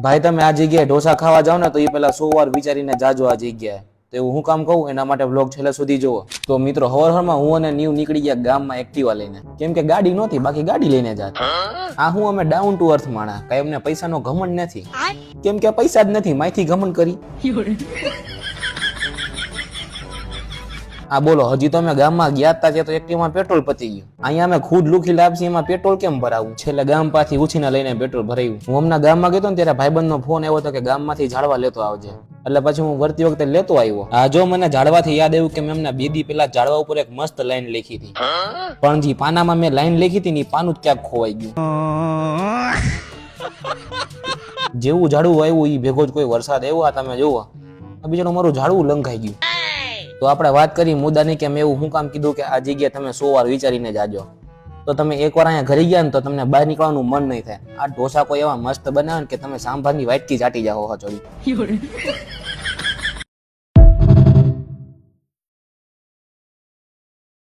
ભાઈ તમે આ જગ્યાએ ઢોસા ખાવા જાવ ને તો એ પેલા 100 વાર વિચારીને જાજો આ જગ્યાએ. તો એવું હું કામ કહું એના માટે વ્લોગ છેલ્લે સુધી જુઓ. તો મિત્રો હવારમાં હું અને નીવ નીકળી ગયા ગામમાં એક્ટિવા લઈને, કેમ કે ગાડી નહોતી, બાકી ગાડી લઈને જાત. આ હું અમે ડાઉન ટુ અર્થ માણા, કઈ અમને પૈસાનો ઘમંડ નથી, કેમ કે પૈસા જ નથી, માયથી ઘમંડ કરી. આ બોલો, હજી તો અમે ગામમાં ગયા હતા તો એક્ટિવામાં પેટ્રોલ પતી ગયું. અહીંયા અમે ખુદ લુખી લાપસી, એમાં પેટ્રોલ કેમ ભરાવું? છેલ્લે ગામ પાછી ઉછીને લઈને પેટ્રોલ ભરાયું. હું હમણાં ગામમાં ગયો ને ત્યારે ભાઈબંધનો ફોન આવ્યો હતો કે ગામમાંથી ઝાડવા લેતો આવજે. એટલે પછી હું વળતી વખતે લેતો આવ્યો. આ જો મને ઝાડવાથી યાદ આવ્યું કે મેં એમના 2 દી પહેલા ઝાડવા ઉપર એક મસ્ત લાઈન લખી હતી, પણ જે પાનામાં મેં લાઈન લખી હતી ને પાનું જ ક્યાંક ખોવાઈ ગયું. જેવું ઝાડવું આવ્યું એ ભેગો જ કોઈ વરસાદ આવ્યો. આ તમે જુઓ, બીજાનું મારું ઝાડવું લંઘાઈ ગયું. તો આપણે વાત કરી મુદ્દાની કે મેં એવું હું કામ કીધું કે આ જગ્યાએ તમે 100 વાર વિચારીને જાજો. તો તમે એકવાર અહીંયા ઘરે ગયા ને તો તમને બહાર નીકળવાનું મન નહીં થાય. આ ઢોસા કોઈ એવા મસ્ત બનાવે ને કે તમે સાંભારની વાટકી ચાટી જાઓ હચોડી.